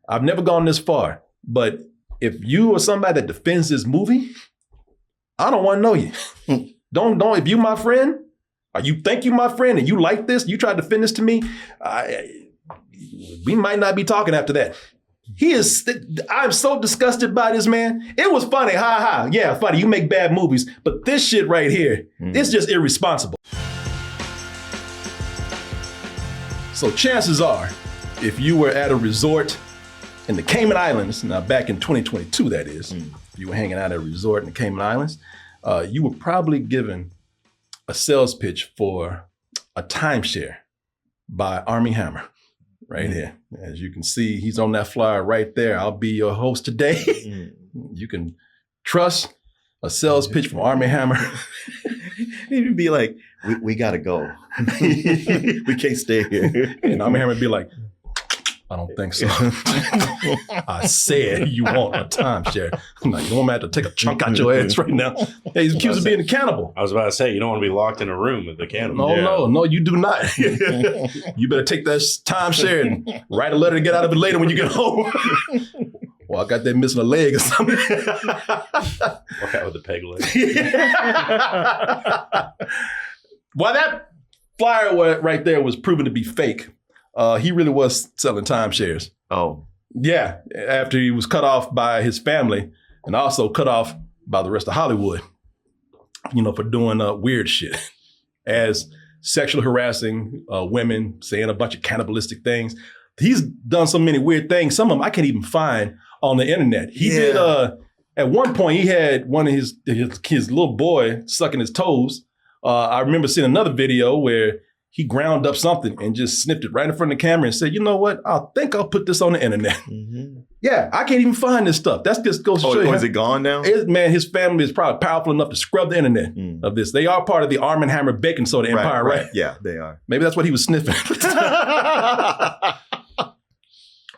I've never gone this far, but if you are somebody that defends this movie, I don't want to know you. Don't. If you my friend, or you think you my friend and you like this, you try to defend this to me, we might not be talking after that. I'm so disgusted by this man. It was funny, ha. Yeah, funny, you make bad movies, but this shit right here, it's just irresponsible. So chances are, if you were at a resort in the Cayman Islands, now back in 2022 that is, if you were hanging out at a resort in the Cayman Islands, you were probably given a sales pitch for a timeshare by Armie Hammer. Right here. As you can see, he's on that flyer right there. I'll be your host today. You can trust a sales pitch from Armie Hammer. He'd be like, we gotta go. We can't stay here. And Armie Hammer would be like, I don't think so. I said you want a timeshare. I'm like, you want me to have to take a chunk out your ass right now? Hey, he's accused of being a cannibal. I was about to say, you don't want to be locked in a room with the cannibal. No, you do not. You better take that timeshare and write a letter to get out of it later when you get home. Well, I got that missing a leg or something. Walk out with the peg leg. Well, that flyer right there was proven to be fake. He really was selling timeshares. Oh. Yeah, after he was cut off by his family and also cut off by the rest of Hollywood, for doing weird shit. As sexually harassing women, saying a bunch of cannibalistic things. He's done so many weird things. Some of them I can't even find on the internet. He did, at one point, he had one of his little boy sucking his toes. I remember seeing another video where he ground up something and just snipped it right in front of the camera and said, you know what? I think I'll put this on the internet. Mm-hmm. Yeah, I can't even find this stuff. That's just goes to show you. Is it gone now? Man, his family is probably powerful enough to scrub the internet of this. They are part of the Armie Hammer baking soda empire, right? Yeah, they are. Maybe that's what he was sniffing.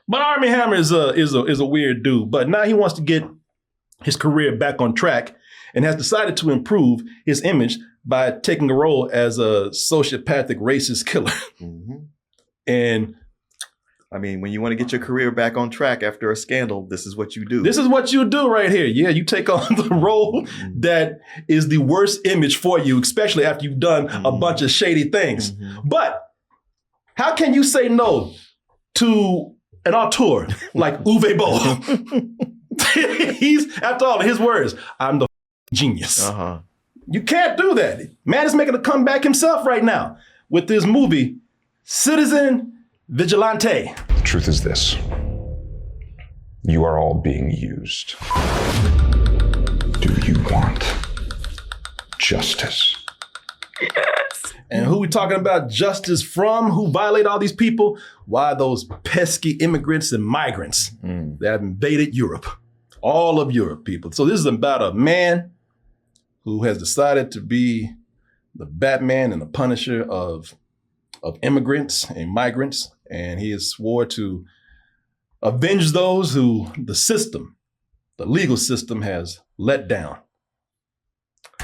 But Armie Hammer is a weird dude. But now he wants to get his career back on track and has decided to improve his image by taking a role as a sociopathic racist killer. Mm-hmm. And I mean, when you want to get your career back on track after a scandal, this is what you do. This is what you do right here. Yeah, you take on the role that is the worst image for you, especially after you've done a bunch of shady things. But how can you say no to an auteur like Uwe Boll? He's, after all, his words, I'm the genius. Uh-huh. You can't do that. Man is making a comeback himself right now with this movie, Citizen Vigilante. The truth is this. You are all being used. Do you want justice? Yes. And who we talking about justice from? Who violate all these people? Why, those pesky immigrants and migrants that have invaded Europe. All of Europe, people. So this is about a man who has decided to be the Batman and the Punisher of immigrants and migrants. And he has swore to avenge those who the legal system has let down.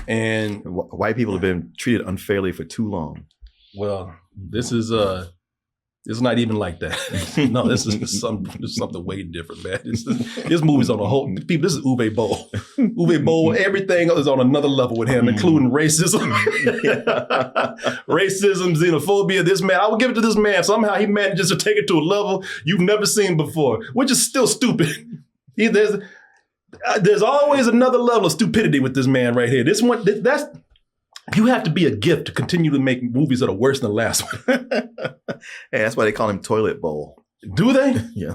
And white people have been treated unfairly for too long. Well, this is not even like that. No, this is something way different, man. This movie's on a whole, people, this is Uwe Boll. Uwe Boll, everything is on another level with him, including racism. Racism, xenophobia, this man, I would give it to this man. Somehow he manages to take it to a level you've never seen before, which is still stupid. There's always another level of stupidity with this man right here. This one, you have to be a gift to continue to make movies that are worse than the last one. Hey, that's why they call him Toilet Bowl. Do they? Yeah.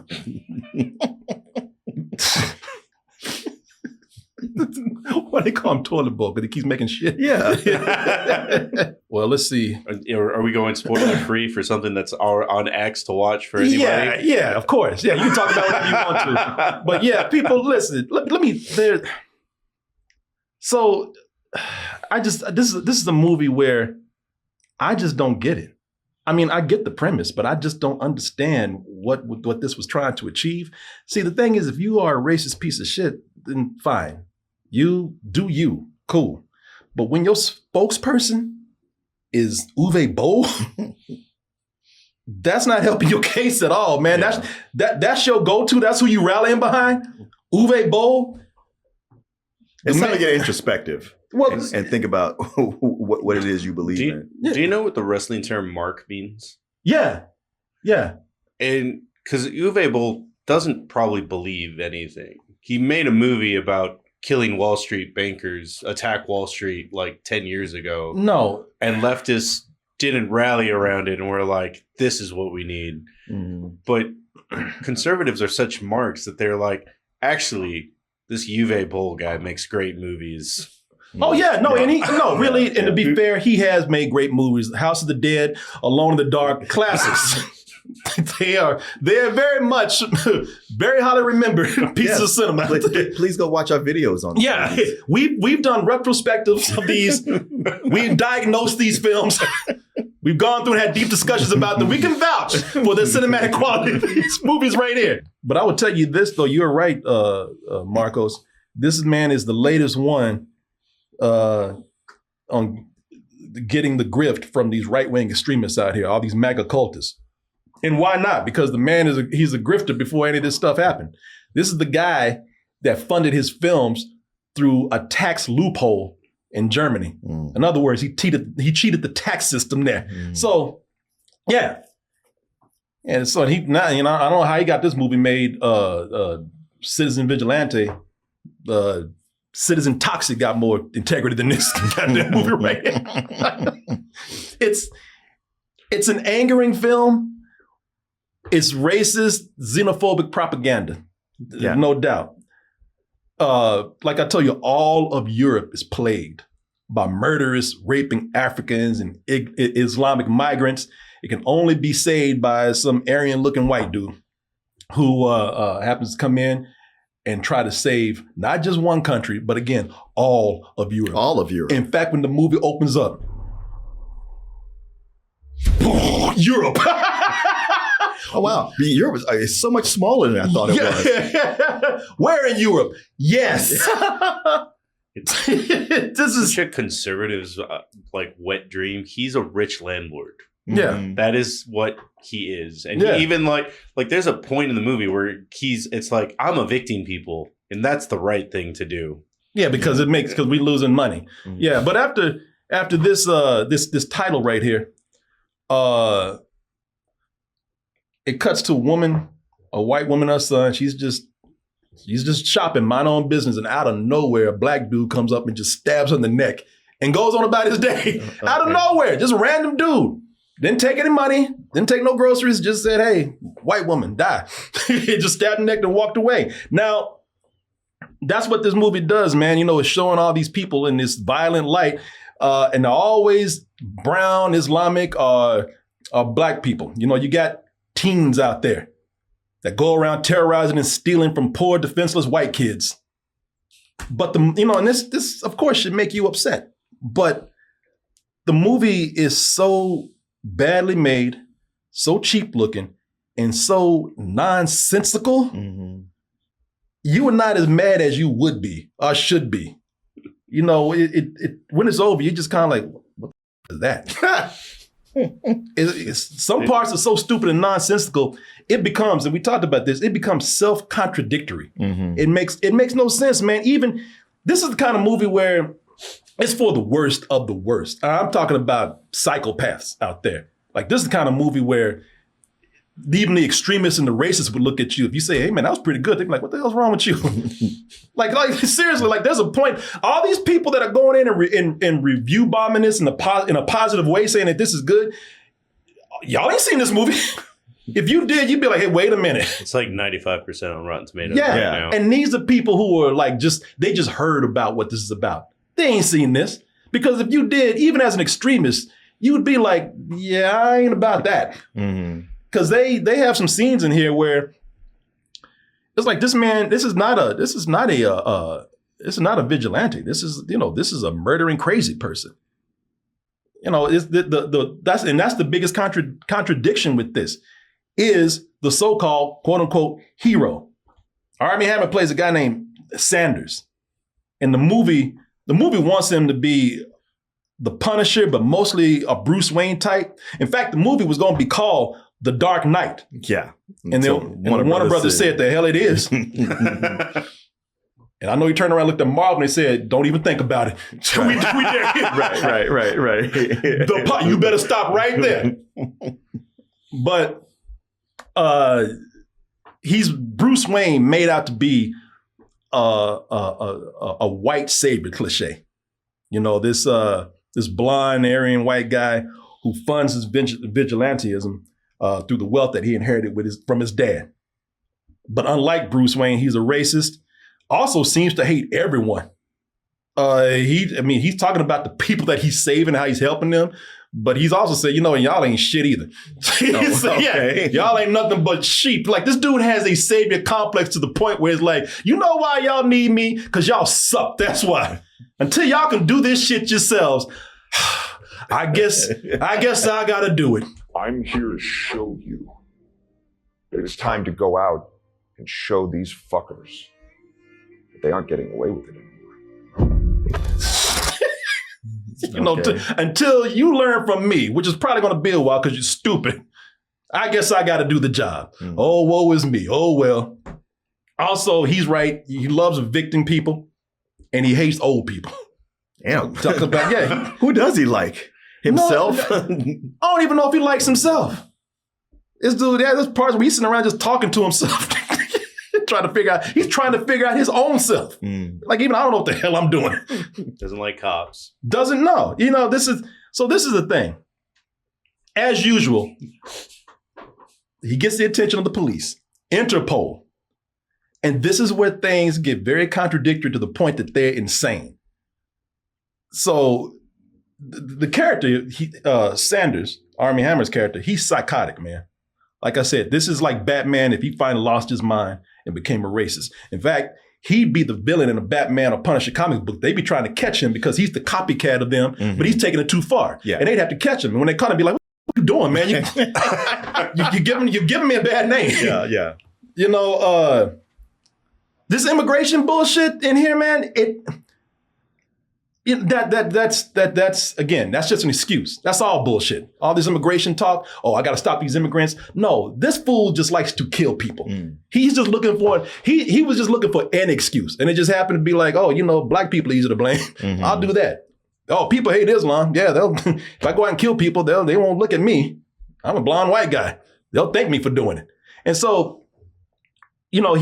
Why they call him Toilet Bowl? Because he keeps making shit? Yeah. Well, let's see. Are we going spoiler free for something that's on X to watch for anybody? Yeah, of course. Yeah, you can talk about whatever you want to. But yeah, people, listen. Let me. So, this is a movie where I just don't get it. I mean, I get the premise, but I just don't understand what this was trying to achieve. See, the thing is, if you are a racist piece of shit, then fine. You do you. Cool. But when your spokesperson is Uwe Boll, that's not helping your case at all, man. Yeah. That's your go-to. That's who you rallying behind. Uwe Boll. It's time to get introspective Well, and think about what it is you believe in. Do you know what the wrestling term mark means? yeah. And because Uwe Boll doesn't probably believe anything. He made a movie about killing Wall Street bankers, attack Wall Street like 10 years ago. No. And leftists didn't rally around it and were like, this is what we need. Mm-hmm. But conservatives are such marks that they're like, actually, this Uwe Boll guy makes great movies. Oh yeah, no, and really, and to be fair, he has made great movies. House of the Dead, Alone in the Dark, classics. They're very much very highly remembered pieces of cinema. Please go watch our videos on. Yeah, we've done retrospectives of these. We've diagnosed these films. We've gone through and had deep discussions about them. We can vouch for the cinematic quality of these movies right here. But I would tell you this though, you're right, Marcos. This man is the latest one on getting the grift from these right-wing extremists out here, all these MAGA cultists. And why not? Because the man he's a grifter before any of this stuff happened. This is the guy that funded his films through a tax loophole in Germany. Mm. In other words, he cheated the tax system there. Mm. So, yeah. And so I don't know how he got this movie made. Citizen Vigilante, Citizen Toxic got more integrity than this goddamn movie right here. It's an angering film. It's racist, xenophobic propaganda. Yeah. No doubt. Like I told you, all of Europe is plagued by murderous, raping Africans and Islamic migrants. It can only be saved by some Aryan-looking white dude who happens to come in and try to save not just one country, but again, all of Europe. All of Europe. In fact, when the movie opens up, Europe. Oh, wow. Europe is so much smaller than I thought it was. Where in Europe? Yes. This is such a conservative's like wet dream. He's a rich landlord. Yeah. Mhm. That is what he is. And Yeah. he even like there's a point in the movie where it's like, I'm evicting people and that's the right thing to do. Yeah, because we losing money. Mhm. Yeah, but after this this title right here, it cuts to a white woman, her son. She's just shopping, mind her own business, and out of nowhere, a black dude comes up and just stabs her in the neck and goes on about his day. Out of nowhere, just a random dude. Didn't take any money, didn't take no groceries, just said, hey, white woman, die. He just stabbed the neck and walked away. Now, that's what this movie does, man. You know, it's showing all these people in this violent light, and they're always brown, Islamic, or black people. You know, you got teens out there that go around terrorizing and stealing from poor, defenseless white kids. But and this of course should make you upset. But the movie is so badly made, so cheap looking, and so nonsensical. Mhm. You are not as mad as you would be or should be. You know, it when it's over, you're just kind of like, what the is that? Some parts are so stupid and nonsensical, it becomes, and we talked about this, it becomes self-contradictory. Mhm. It makes no sense, man. Even this is the kind of movie where it's for the worst of the worst. I'm talking about psychopaths out there. Like, this is the kind of movie where even the extremists and the racists would look at you. If you say, hey man, that was pretty good, they'd be like, what the hell's wrong with you? like seriously, like there's a point. All these people that are going in and review bombing this in a positive way, saying that this is good, y'all ain't seen this movie. If you did, you'd be like, hey, wait a minute. It's like 95% on Rotten Tomatoes Yeah. right now. And these are people who are like they just heard about what this is about. They ain't seen this. Because if you did, even as an extremist, you would be like, yeah, I ain't about that. Mhm. Because they have some scenes in here where it's like, this man, this is not a vigilante. This is a murdering crazy person. You know, it's that's the biggest contradiction with this is the so-called quote unquote hero. Armie Hammer plays a guy named Sanders. And the movie wants him to be the Punisher, but mostly a Bruce Wayne type. In fact, the movie was going to be called The Dark Knight. Yeah. And then Warner Brothers said, the hell it is. And I know he turned around and looked at Marvel and they said, don't even think about it. Right. Right. You better stop right there. But he's Bruce Wayne made out to be a white savior cliche. You know, this blonde Aryan white guy who funds his vigilantism through the wealth that he inherited from his dad. But unlike Bruce Wayne, he's a racist. Also seems to hate everyone. He's talking about the people that he's saving, how he's helping them. But he's also said, y'all ain't shit either. Okay. Y'all ain't nothing but sheep. Like, this dude has a savior complex to the point where it's like, you know why y'all need me? Because y'all suck. That's why. Until y'all can do this shit yourselves, I guess I gotta do it. I'm here to show you that it's time to go out and show these fuckers that they aren't getting away with it anymore. Until you learn from me, which is probably going to be a while because you're stupid, I guess I got to do the job. Oh, woe is me. Oh, well. Also, he's right. He loves evicting people and he hates old people. Damn. Talking about, who does he like? Himself? No, I don't even know if he likes himself. This dude, there's parts where he's sitting around just talking to himself. He's trying to figure out his own self. Like, even I don't know what the hell I'm doing. Doesn't like cops. Doesn't know. This is the thing. As usual, he gets the attention of the police, Interpol. And this is where things get very contradictory to the point that they're insane. So the character, Sanders, Armie Hammer's character, he's psychotic, man. Like I said, this is like Batman if he finally lost his mind and became a racist. In fact, he'd be the villain in a Batman or Punisher comic book. They'd be trying to catch him because he's the copycat of them, but he's taking it too far. Yeah. And they'd have to catch him. And when they caught him, be like, what are you doing, man? You're giving me a bad name. Yeah. This immigration bullshit in here, man, that's again, that's just an excuse. That's all bullshit. All this immigration talk. Oh, I got to stop these immigrants. No, this fool just likes to kill people. He's just looking for, he was just looking for an excuse. And it just happened to be like, oh, black people are easy to blame. I'll do that. Oh, people hate Islam. Yeah, if I go out and kill people, they won't look at me. I'm a blonde white guy. They'll thank me for doing it. And so, here's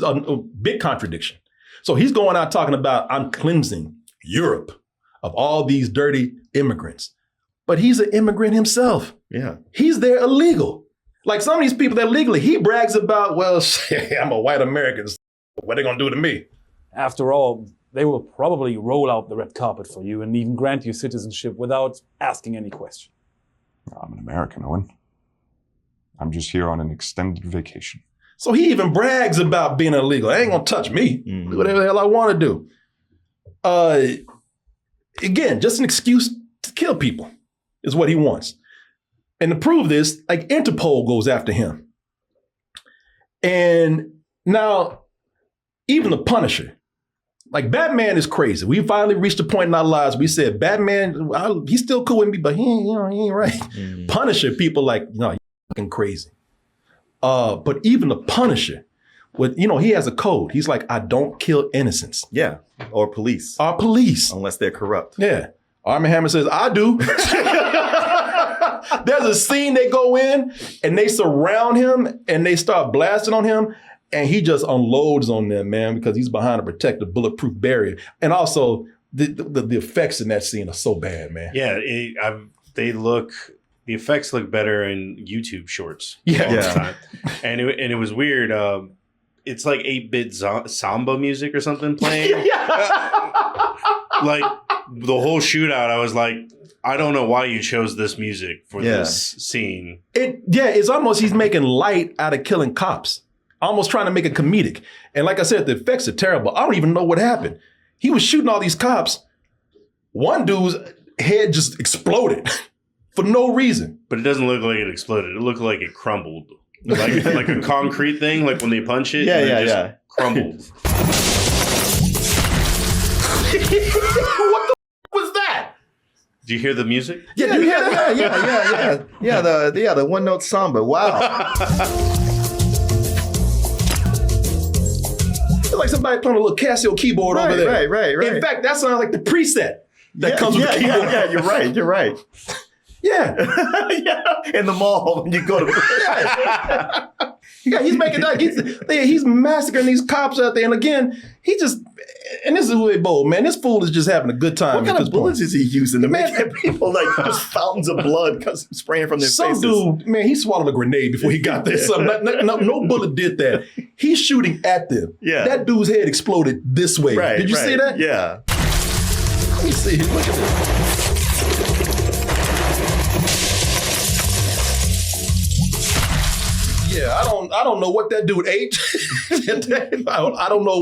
a big contradiction. So he's going out talking about, I'm cleansing Europe of all these dirty immigrants. But he's an immigrant himself. Yeah. He's there illegal. Like some of these people that legally, he brags about, well, I'm a white American. What are they going to do to me? After all, they will probably roll out the red carpet for you and even grant you citizenship without asking any question. I'm an American, Owen. I'm just here on an extended vacation. So he even brags about being illegal. They ain't gonna touch me. Do whatever the hell I want to do. Again, just an excuse to kill people is what he wants. And to prove this, like Interpol goes after him. And now, even the Punisher, like Batman is crazy. We finally reached a point in our lives. We said, Batman, he's still cool with me, but he ain't right. Punisher, people like, you're fucking crazy. But even the Punisher, he has a code. He's like, I don't kill innocents. Yeah, or police. Unless they're corrupt. Yeah. Armie Hammer says, I do. There's a scene they go in and they surround him and they start blasting on him and he just unloads on them, man, because he's behind a protective bulletproof barrier. And also the effects in that scene are so bad, man. Yeah, the effects look better in YouTube shorts. Yeah. All the time. And it was weird. It's like 8-bit samba music or something playing. Like the whole shootout, I was like, I don't know why you chose this music for this scene. It's almost he's making light out of killing cops. Almost trying to make it comedic. And like I said, the effects are terrible. I don't even know what happened. He was shooting all these cops. One dude's head just exploded. For no reason. But it doesn't look like it exploded. It looked like it crumbled. Like a concrete thing, like when they punch it. Yeah. Crumbled. What the was that? Do you hear the music? Yeah, do you hear that? Yeah, the one note samba. Wow. It's like somebody playing a little Casio keyboard over there. Right. In fact, that sounds like the preset that comes with the keyboard. Yeah, you're right. Yeah. In the mall when you go to Yeah, he's making that. He's massacring these cops out there. And again, and this is Uwe Boll, man. This fool is just having a good time. What kind of bullets is he using to make people like just fountains of blood spraying from their faces? Some dude, man, he swallowed a grenade before he got there. No bullet did that. He's shooting at them. Yeah. That dude's head exploded this way. Right, Did you see that? Yeah. Let me see. Look at this. Yeah, I don't know what that dude ate. I don't know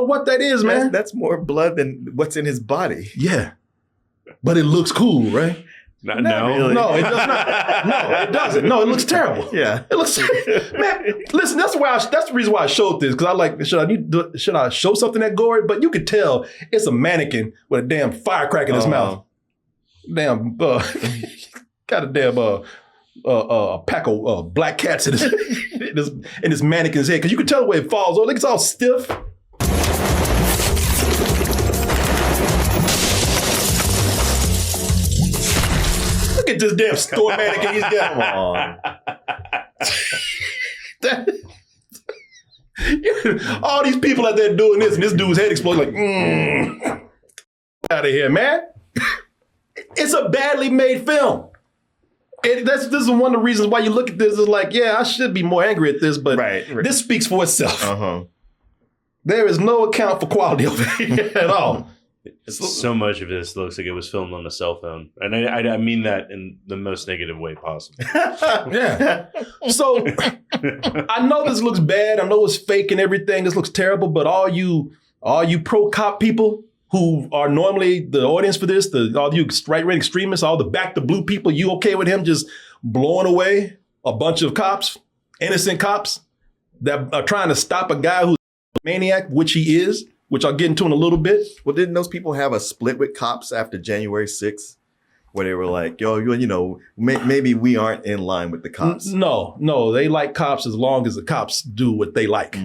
what that is, man. That's more blood than what's in his body. Yeah, but it looks cool, right? No, really. No, it does not. No, it doesn't. No, it looks terrible. Yeah, it looks. Man, listen, that's the reason why I showed this, because I like. Should I show something that gory? But you could tell it's a mannequin with a damn firecracker in his mouth. Damn, got a damn a pack of black cats in his mannequin's head, because you can tell the way it falls. Oh, look, it's all stiff. Look at this damn store mannequin he's got. All these people out there doing this, and this dude's head explodes like, out of here, man. It's a badly made film. This is one of the reasons why you look at this is like, yeah, I should be more angry at this, but this speaks for itself. There is no account for quality over here at all. So much of this looks like it was filmed on a cell phone. And I mean that in the most negative way possible. Yeah. So I know this looks bad. I know it's fake and everything. This looks terrible, but all you pro-cop people who are normally the audience for this, all you right-wing extremists, all the back to blue people, you okay with him just blowing away a bunch of cops, innocent cops that are trying to stop a guy who's a maniac, which he is, which I'll get into in a little bit. Well, didn't those people have a split with cops after January 6th? Where they were like, maybe we aren't in line with the cops. No, they like cops as long as the cops do what they like.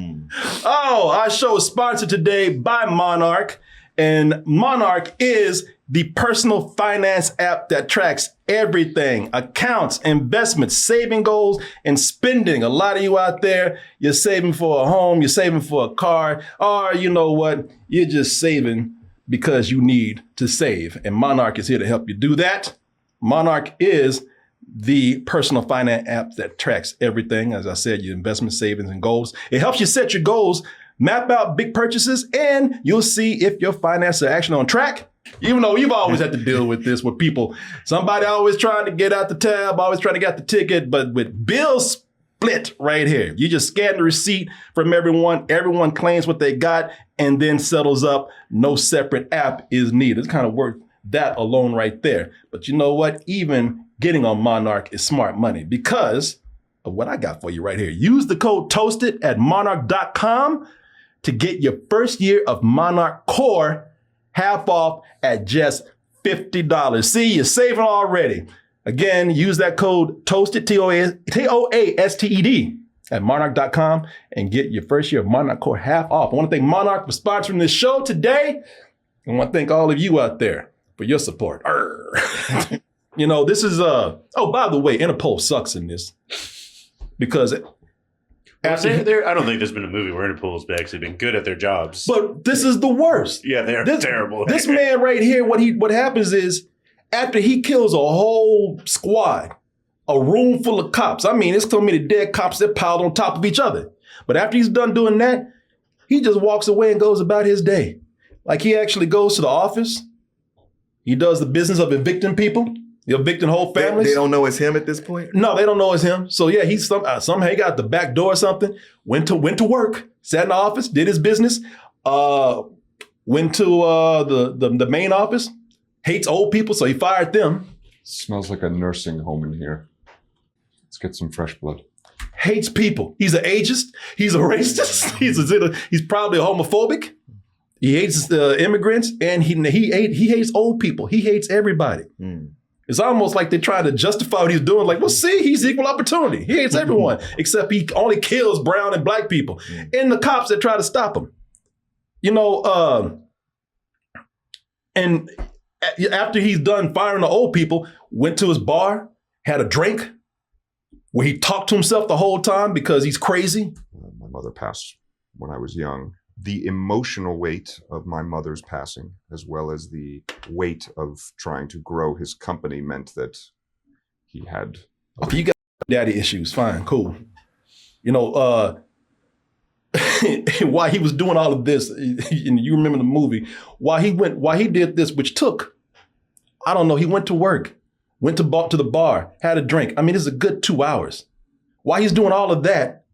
Oh, our show is sponsored today by Monarch. And Monarch is the personal finance app that tracks everything: accounts, investments, saving goals, and spending. A lot of you out there, you're saving for a home, you're saving for a car, or you know what? You're just saving because you need to save. And Monarch is here to help you do that. Monarch is the personal finance app that tracks everything. As I said, your investment, savings, and goals. It helps you set your goals, map out big purchases, and you'll see if your finances are actually on track. Even though you've always had to deal with this with people. Somebody always trying to get out the tab, always trying to get the ticket, but with bills split right here. You just scan the receipt from everyone. Everyone claims what they got and then settles up. No separate app is needed. It's kind of worth that alone right there. But you know what? Even getting on Monarch is smart money because of what I got for you right here. Use the code TOASTED at monarch.com to get your first year of Monarch Core half off at just $50. See, you're saving already. Again, use that code TOASTED, TOASTED, at monarch.com and get your first year of Monarch Core half off. I want to thank Monarch for sponsoring this show today. I want to thank all of you out there for your support. You know, this is, by the way, Interpol sucks in this because I don't think there's been a movie where Interpol's actually been good at their jobs. But this is the worst. Yeah, they're terrible. This man right here, what happens is after he kills a whole squad, a room full of cops. I mean, it's so many dead cops that piled on top of each other. But after he's done doing that, he just walks away and goes about his day. Like he actually goes to the office. He does the business of evicting people. Evicting whole families. They don't know it's him at this point? No, they don't know it's him. So yeah, he's somehow he got the back door or something, went to work, sat in the office, did his business, went to the main office, hates old people, so he fired them. Smells like a nursing home in here. Let's get some fresh blood. Hates people. He's an ageist. He's a racist. He's probably homophobic. He hates the immigrants, and he hates old people. He hates everybody. It's almost like they're trying to justify what he's doing. Like, well, see, he's equal opportunity. He hates everyone, except he only kills brown and black people. And the cops that try to stop him. You know, and after he's done firing the old people, went to his bar, had a drink, where he talked to himself the whole time because he's crazy. My mother passed when I was young. The emotional weight of my mother's passing, as well as the weight of trying to grow his company, meant that he had... Okay, you got daddy issues. Fine, cool. You know, while he was doing all of this, and you remember the movie, while he did this, which took, I don't know, he went to work, went to the bar, had a drink. I mean, it's a good 2 hours. While he's doing all of that,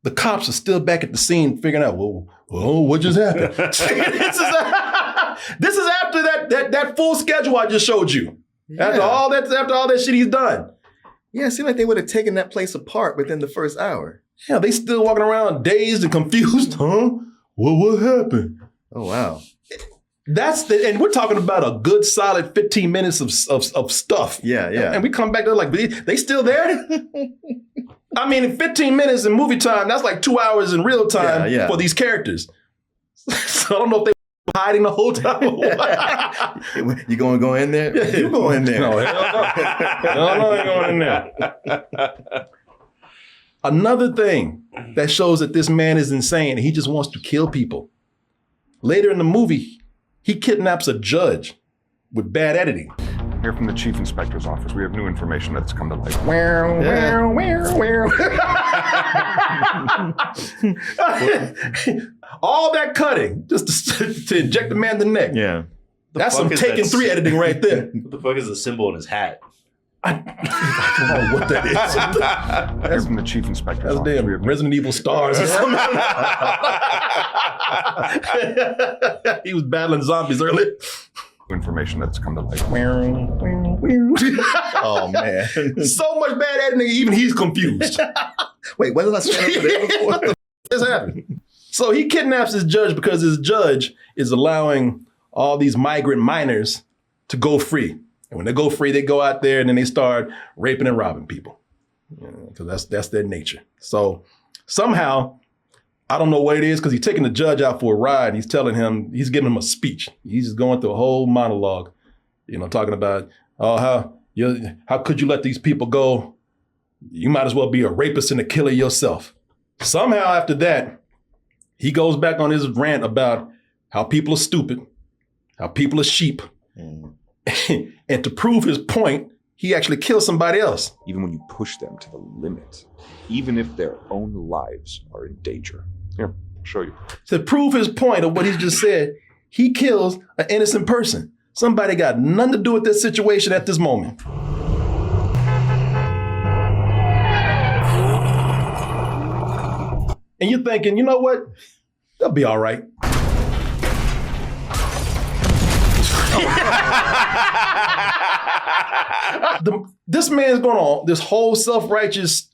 the cops are still back at the scene figuring out, well, what just happened? this is after that full schedule I just showed you. Yeah. After all that shit he's done. Yeah, it seemed like they would have taken that place apart within the first hour. Yeah, they still walking around dazed and confused. Huh? What happened? Oh, wow. And we're talking about a good solid 15 minutes of stuff. Yeah. And we come back there like, they still there? I mean, in 15 minutes in movie time, that's like 2 hours in real time for these characters. So I don't know if they were hiding the whole time. You gonna go in there? Yeah. You go in there. No, hell no. No, I ain't going in there. Another thing that shows that this man is insane and he just wants to kill people. Later in the movie, he kidnaps a judge with bad editing. Here from the Chief Inspector's office, we have new information that's come to light. All that cutting just to inject the man in the neck. Yeah. That's some Taken 3 editing right there. What the fuck is the symbol in his hat? I don't know what that is. Here from the Chief Inspector's That's office, damn we have Resident Evil stars or something. He was battling zombies earlier. information that's come to light. Oh, man. So much bad editing, even he's confused. Wait, what did I say over there before? What the is happening? So he kidnaps his judge because his judge is allowing all these migrant minors to go free. And when they go free, they go out there and then they start raping and robbing people. Because that's their nature. So somehow, I don't know what it is, because he's taking the judge out for a ride. He's telling him, he's giving him a speech. He's just going through a whole monologue, talking about, how could you let these people go? You might as well be a rapist and a killer yourself. Somehow after that, he goes back on his rant about how people are stupid, how people are sheep. And to prove his point, he actually kills somebody else. Even when you push them to the limit, even if their own lives are in danger. Here, I'll show you. To prove his point of what he just said, he kills an innocent person. Somebody got nothing to do with this situation at this moment. And you're thinking, you know what? They'll be all right. This man's going on this whole self-righteous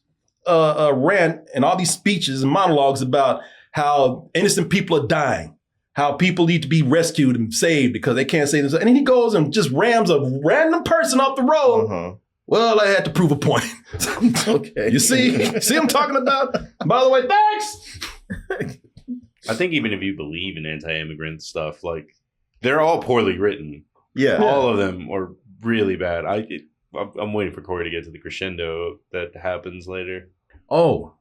rant and all these speeches and monologues about how innocent people are dying, how people need to be rescued and saved because they can't save themselves. And then he goes and just rams a random person off the road. Uh-huh. Well, I had to prove a point. Okay. You see what I'm talking about? By the way, thanks. I think even if you believe in anti-immigrant stuff, like, they're all poorly written. Yeah. All of them are really bad. I'm waiting for Corey to get to the crescendo that happens later. Oh,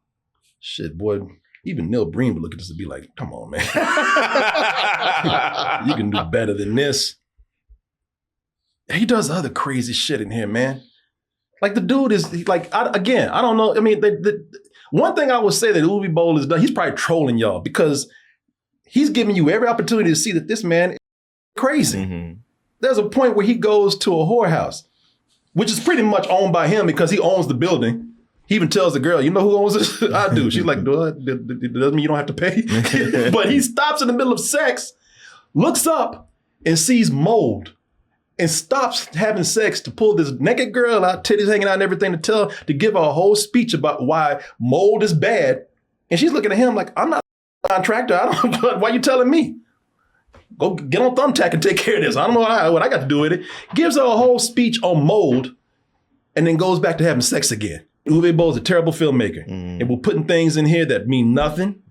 shit, boy. Even Neil Breen would look at this and be like, come on, man. You can do better than this. He does other crazy shit in here, man. Like, the dude is, like, I don't know. I mean, one thing I would say that Uwe Boll has done, he's probably trolling y'all because he's giving you every opportunity to see that this man is crazy. Mm-hmm. There's a point where he goes to a whorehouse, which is pretty much owned by him because he owns the building. He even tells the girl, you know who owns this? I do. She's like, doesn't mean you don't have to pay. But he stops in the middle of sex, looks up and sees mold and stops having sex to pull this naked girl out, titties hanging out and everything, to give her a whole speech about why mold is bad. And she's looking at him like, I'm not a contractor. Why are you telling me? Go get on Thumbtack and take care of this. I don't know what I got to do with it. Gives her a whole speech on mold and then goes back to having sex again. Uwe Boll is a terrible filmmaker. And we're putting things in here that mean nothing,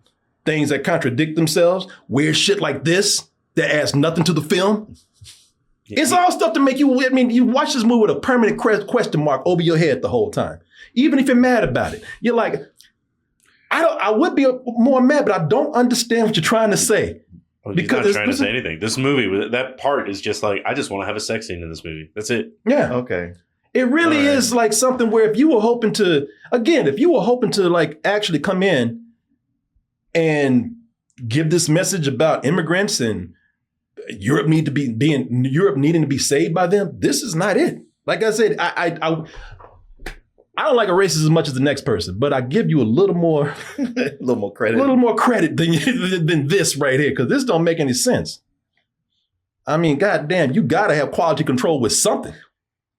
things that contradict themselves, weird shit like this that adds nothing to the film. It's all stuff to make you, I mean, you watch this movie with a permanent question mark over your head the whole time. Even if you're mad about it. You're like, I would be more mad, but I don't understand what you're trying to say. Well, he's not trying to say anything. This movie, that part is just like, I just want to have a sex scene in this movie. That's it. Yeah. Okay. It really is like something where if you were hoping to like actually come in and give this message about immigrants and Europe needing to be saved by them, this is not it. Like I said, I don't like a racist as much as the next person, but I give you a little more credit than this right here, because this don't make any sense. I mean, goddamn, you gotta have quality control with something.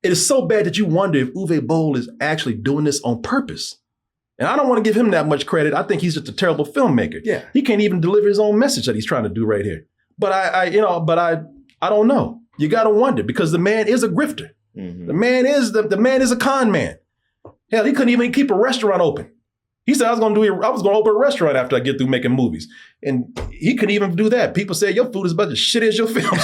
It is so bad that you wonder if Uwe Boll is actually doing this on purpose. And I don't want to give him that much credit. I think he's just a terrible filmmaker. Yeah. He can't even deliver his own message that he's trying to do right here. But I don't know. You got to wonder, because the man is a grifter. Mm-hmm. The man is a con man. Hell, he couldn't even keep a restaurant open. He said, I was going to open a restaurant after I get through making movies. And he couldn't even do that. People say your food is about as shitty as your films.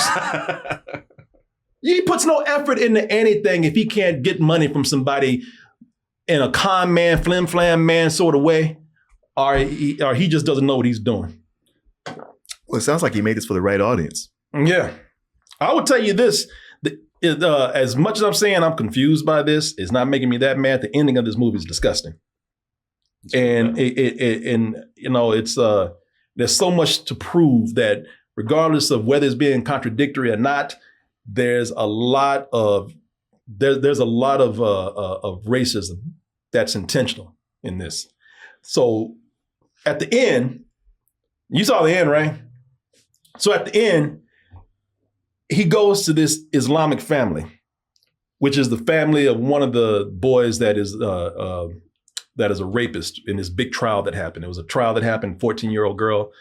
He puts no effort into anything if he can't get money from somebody in a con man, flim-flam man sort of way, or he just doesn't know what he's doing. Well, it sounds like he made this for the right audience. Yeah. I would tell you this, as much as I'm saying I'm confused by this, it's not making me that mad. The ending of this movie is disgusting. And it's there's so much to prove that regardless of whether it's being contradictory or not, there's a lot of racism that's intentional in this. So at the end, you saw the end, right? So at the end, he goes to this Islamic family, which is the family of one of the boys that is a rapist in this big trial that happened. It was a trial that happened, 14-year-old girl.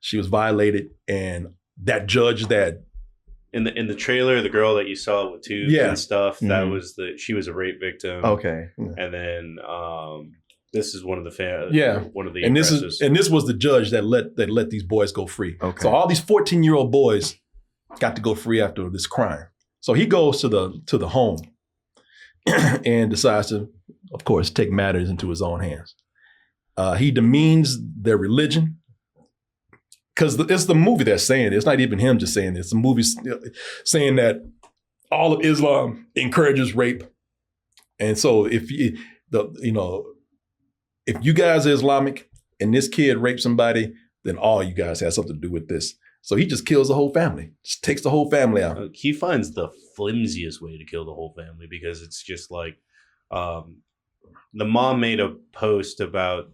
She was violated, and that judge that in the trailer, the girl that you saw with tubes and stuff, that was she was a rape victim. Okay. And then this is one of the one of the and this was the judge that let these boys go free. Okay. So all these 14-year-old boys got to go free after this crime. So he goes to the home and decides to, of course, take matters into his own hands. He demeans their religion. Because it's the movie that's saying it. It's not even him just saying it. It's the movie saying that all of Islam encourages rape. And so if you guys are Islamic and this kid raped somebody, then all you guys have something to do with this. So he just kills the whole family. Just takes the whole family out. He finds the flimsiest way to kill the whole family, because it's just like the mom made a post about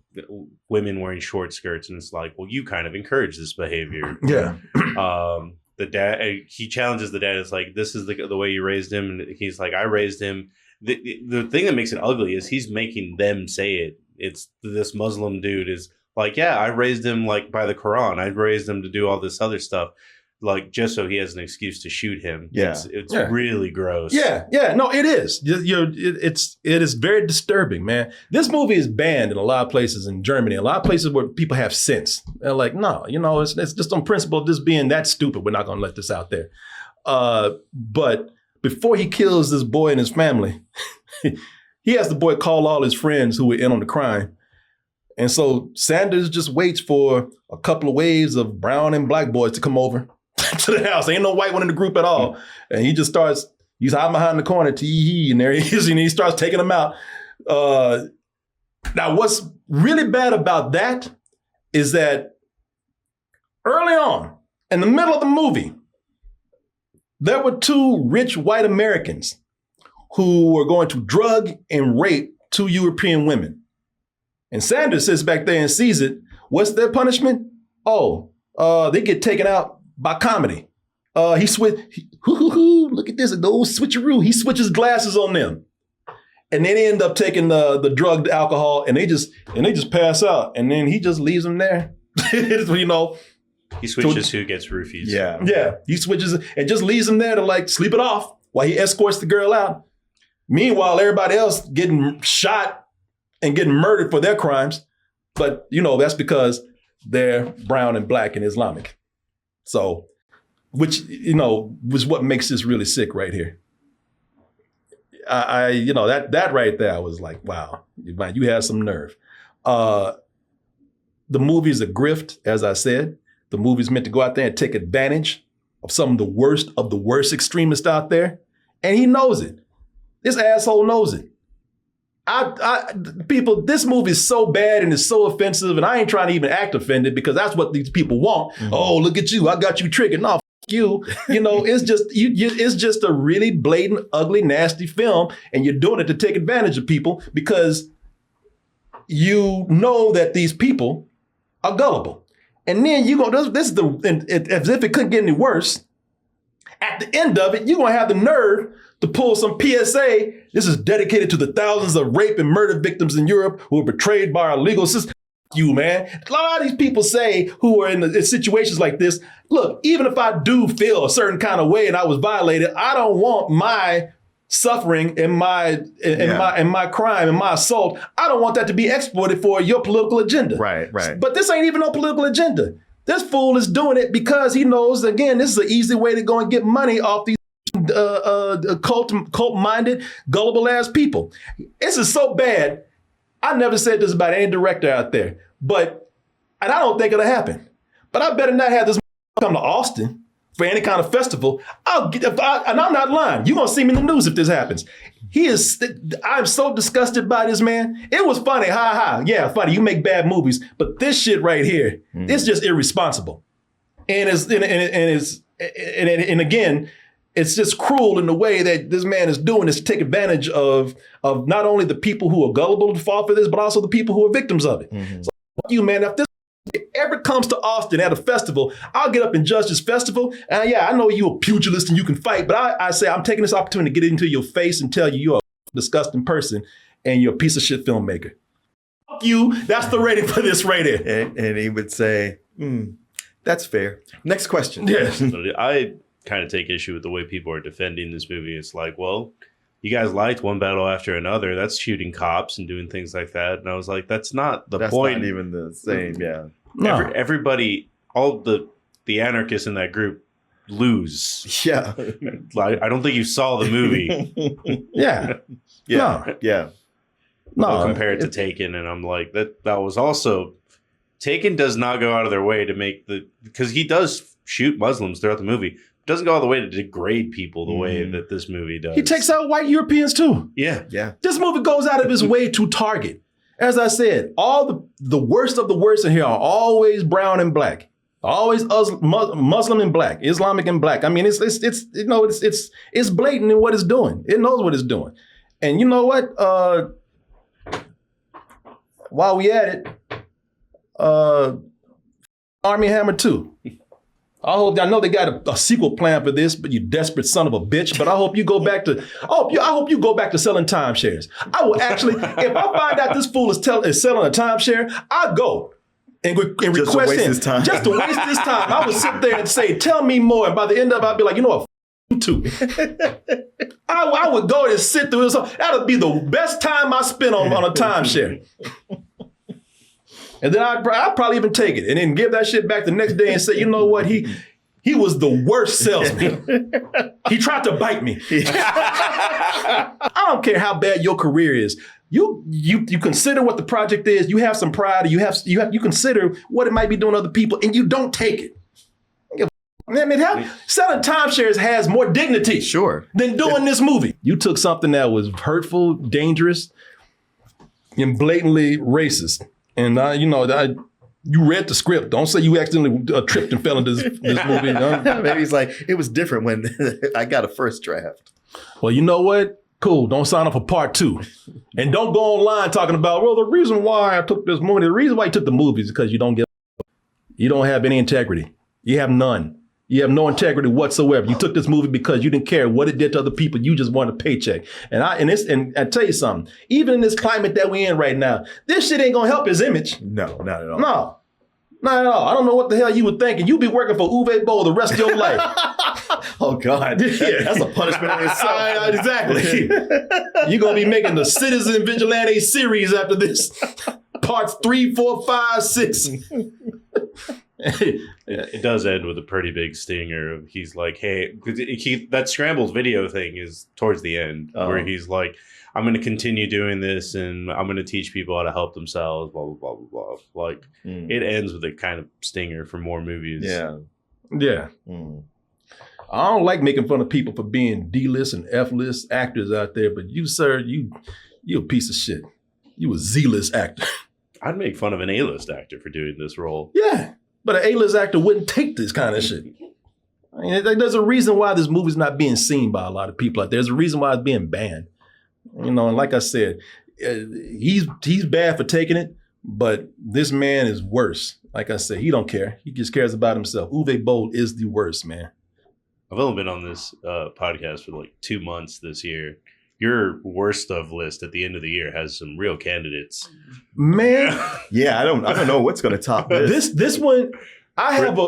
women wearing short skirts, and it's like, well, you kind of encourage this behavior. Yeah. The dad, he challenges the dad. It's like, this is the way you raised him. And he's like, I raised him. The thing that makes it ugly is he's making them say it. It's this Muslim dude is like, yeah, I raised him like by the Quran. I raised him to do all this other stuff. Like, just so he has an excuse to shoot him. Yeah. It's really gross. Yeah. No, it is. It is very disturbing, man. This movie is banned in a lot of places in Germany, a lot of places where people have sense. They're like, no, it's just on principle of this being that stupid, we're not going to let this out there. But before he kills this boy and his family, he has the boy call all his friends who were in on the crime. And so Sanders just waits for a couple of waves of brown and black boys to come over to the house. Ain't no white one in the group at all. And he just he's hiding behind the corner, tee-hee, and there he is, and he starts taking them out. Now, what's really bad about that is that early on, in the middle of the movie, there were two rich white Americans who were going to drug and rape two European women. And Sanders sits back there and sees it. What's their punishment? They get taken out by comedy. Look at this, the old switcheroo. He switches glasses on them. And then they end up taking the drugged alcohol, and they just pass out. And then he just leaves them there. He switches who gets roofies. Yeah. Yeah, he switches and just leaves them there to like sleep it off while he escorts the girl out. Meanwhile, everybody else getting shot and getting murdered for their crimes. But, that's because they're brown and black and Islamic. So, which, was what makes this really sick right here. That right there, I was like, wow, man, you have some nerve. The movie's a grift, as I said. The movie's meant to go out there and take advantage of some of the worst extremists out there. And he knows it. This asshole knows it. People, this movie is so bad and it's so offensive, and I ain't trying to even act offended because that's what these people want. Mm-hmm. Oh, look at you. I got you triggered. No, you. It's just it's just a really blatant, ugly, nasty film, and you're doing it to take advantage of people because you know that these people are gullible. And then as if it couldn't get any worse, at the end of it, you're going to have the nerve to pull some PSA. This is dedicated to the thousands of rape and murder victims in Europe who were betrayed by our legal system. You, man. A lot of these people say who are in situations like this, look, even if I do feel a certain kind of way and I was violated, I don't want my suffering and my crime and my assault. I don't want that to be exploited for your political agenda. Right. But this ain't even no political agenda. This fool is doing it because he knows, again, this is an easy way to go and get money off these cult-minded, gullible-ass people. This is so bad. I never said this about any director out there, and I don't think it'll happen. But I better not have this come to Austin for any kind of festival. And I'm not lying. You're gonna see me in the news if this happens. I'm so disgusted by this man. It was funny, yeah, funny. You make bad movies, but this shit right here, it's just irresponsible, and again, it's just cruel in the way that this man is doing this to take advantage of not only the people who are gullible to fall for this, but also the people who are victims of it. Mm-hmm. So fuck you, man. If this ever comes to Austin at a festival, I'll get up and judge this festival. And yeah, I know you're a pugilist and you can fight, but I say I'm taking this opportunity to get into your face and tell you you're a disgusting person and you're a piece of shit filmmaker. Fuck you. That's the rating for this right here. And he would say, that's fair. Next question. Yes. I kind of take issue with the way people are defending this movie. It's like, well, you guys liked One Battle After Another. That's shooting cops and doing things like that. And I was like, that's not the point. That's not even the same, yeah. No. Everybody, all the anarchists in that group lose. Yeah. I don't think you saw the movie. Yeah. No. Compared to Taken. And I'm like, that was also, Taken does not go out of their way to make because he does shoot Muslims throughout the movie. Doesn't go all the way to degrade people the way that this movie does. He takes out white Europeans too. Yeah. This movie goes out of his way to target. As I said, all the worst of the worst in here are always brown and black. Always Muslim and black, Islamic and black. I mean, it's blatant in what it's doing. It knows what it's doing. And you know what? While we at it, Armie Hammer 2. I know they got a sequel plan for this, but you desperate son of a bitch. But I hope you go back to selling timeshares. I will actually, if I find out this fool is selling a timeshare, I'll go and request him just to waste his time. I would sit there and say, "Tell me more." And by the end of it, I'd be like, "You know what? You too." I would go and sit through this. That'll be the best time I spent on a timeshare. And then I'd probably even take it and then give that shit back the next day and say, you know what? He was the worst salesman. He tried to bite me. I don't care how bad your career is. You consider what the project is. You have some pride. You consider what it might be doing to other people, and you don't take it. I mean, selling timeshares has more dignity, than doing this movie. You took something that was hurtful, dangerous, and blatantly racist. And you read the script. Don't say you accidentally tripped and fell into this movie. Maybe he's like, it was different when I got a first draft. Well, you know what? Cool. Don't sign up for part 2. And don't go online talking about, well, the reason why I took this movie, the reason why you took the movie is because you don't have any integrity. You have none. You have no integrity whatsoever. You took this movie because you didn't care what it did to other people. You just wanted a paycheck. And I tell you something, even in this climate that we're in right now, this shit ain't gonna help his image. No, not at all. No. Not at all. I don't know what the hell you were thinking. You be working for Uwe Boll the rest of your life. Oh God, that's a punishment in itself. Exactly. You're gonna be making the Citizen Vigilante series after this. Parts 3, 4, 5, 6. It does end with a pretty big stinger. He's like, hey, that scrambles video thing is towards the end where he's like, I'm going to continue doing this and I'm going to teach people how to help themselves, blah, blah, blah, blah, blah. Like, it ends with a kind of stinger for more movies. Yeah. Yeah. I don't like making fun of people for being D-list and F-list actors out there, but you, sir, you a piece of shit. You a Z-list actor. I'd make fun of an A-list actor for doing this role. Yeah, but an A-list actor wouldn't take this kind of shit. I mean, there's a reason why this movie's not being seen by a lot of people out there. There's a reason why it's being banned. You know, and like I said, he's bad for taking it, but this man is worse. Like I said, he don't care. He just cares about himself. Uwe Boll is the worst, man. I've only been on this podcast for like 2 months this year. Your worst of list at the end of the year has some real candidates. Man. Yeah, I don't know what's going to top this. This one,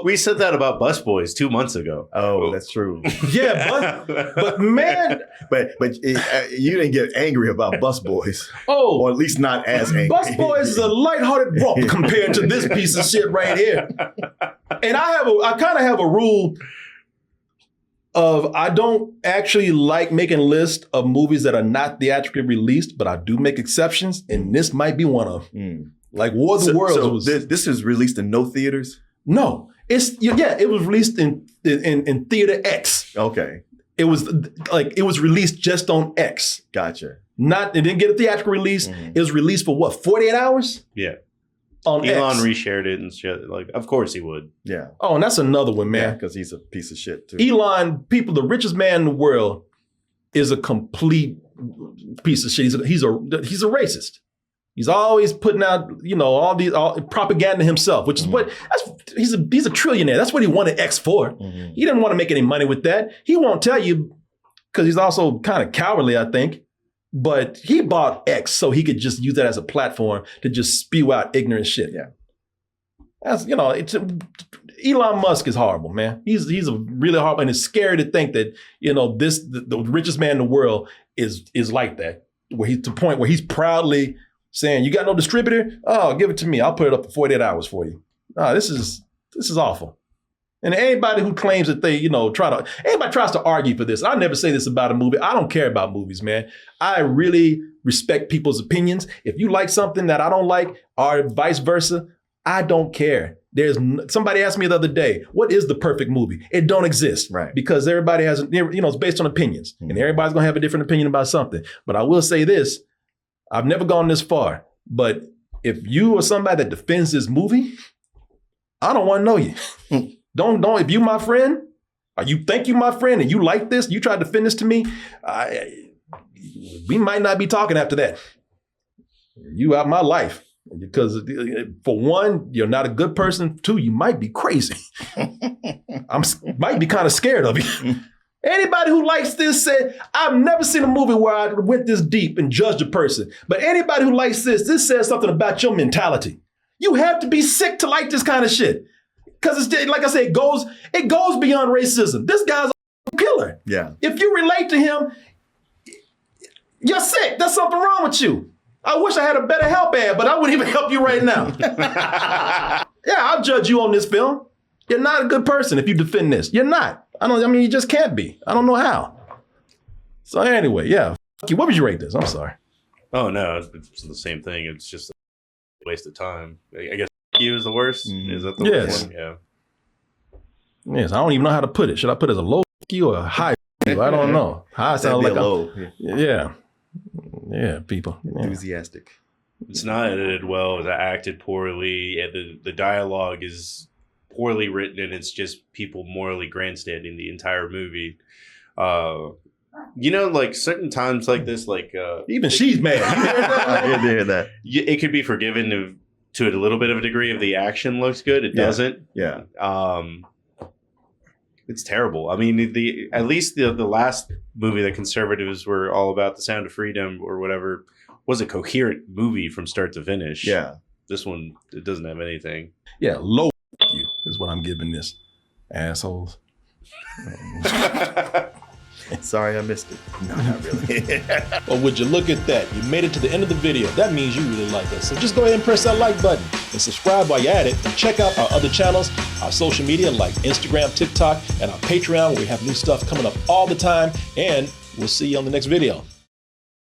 we said that about Busboys 2 months ago. Oh, that's true. Yeah, but man. But you didn't get angry about Busboys. Oh. Or at least not as angry. Busboys is a lighthearted romp compared to this piece of shit right here. And I kind of have a rule of I don't actually like making lists of movies that are not theatrically released, but I do make exceptions, and this might be one of them. Like War of the Worlds. So this is released in no theaters? No, it was released in Theater X. Okay, it was released just on X. Gotcha. It didn't get a theatrical release. It was released for what, 48 hours? Yeah. On Elon X. reshared it and shit. Like, of course he would. Yeah. Oh, and that's another one, man. Because he's a piece of shit too. Elon, the richest man in the world, is a complete piece of shit. He's a racist. He's always putting out, all propaganda himself, which is he's a trillionaire. That's what he wanted X for. He didn't want to make any money with that. He won't tell you because he's also kind of cowardly, I think. But he bought X so he could just use that as a platform to just spew out ignorant shit. Yeah. That's, Elon Musk is horrible, man. He's a really horrible, and it's scary to think that, the richest man in the world is like that, where he's to the point where he's proudly saying, you got no distributor? Oh, give it to me. I'll put it up for 48 hours for you. This is awful. And anybody who claims that they, anybody tries to argue for this. I never say this about a movie. I don't care about movies, man. I really respect people's opinions. If you like something that I don't like, or vice versa, I don't care. Somebody asked me the other day, what is the perfect movie? It don't exist. Right. Because everybody has, it's based on opinions. And everybody's going to have a different opinion about something. But I will say this, I've never gone this far. But if you are somebody that defends this movie, I don't want to know you. Don't, if you my friend, or you think you my friend and you like this, you try to defend this to me, we might not be talking after that. You out my life. Because for one, you're not a good person. Two, you might be crazy. Might be kind of scared of you. Anybody who likes this said, I've never seen a movie where I went this deep and judged a person. But anybody who likes this says something about your mentality. You have to be sick to like this kind of shit. Because it's like I said, it goes beyond racism. This guy's a killer. Yeah. If you relate to him, you're sick. There's something wrong with you. I wish I had a better help ad, but I wouldn't even help you right now. Yeah, I'll judge you on this film. You're not a good person if you defend this. You're not. You just can't be. I don't know how. So anyway, yeah. What would you rate this? I'm sorry. Oh, no, it's the same thing. It's just a waste of time. I guess you is the worst. Is that the worst one? Yeah. Yes, I don't even know how to put it. Should I put it as a low you or a high you? I don't know. High sounds like a low. Yeah, people. Yeah. Enthusiastic. It's not edited well. It's acted poorly. The dialogue is poorly written, and it's just people morally grandstanding the entire movie. Like certain times like this, like even she's mad. You hear that? I did hear that. It could be forgiven to a little bit of a degree if the action looks good. It doesn't. Yeah. It's terrible. I mean, at least the last movie that conservatives were all about, The Sound of Freedom or whatever, was a coherent movie from start to finish. Yeah. This one, it doesn't have anything. Yeah, low you is what I'm giving this. Assholes. Sorry, I missed it. No, not really. Well, would you look at that? You made it to the end of the video. That means you really like us. So just go ahead and press that like button and subscribe while you're at it. And check out our other channels, our social media like Instagram, TikTok, and our Patreon where we have new stuff coming up all the time. And we'll see you on the next video.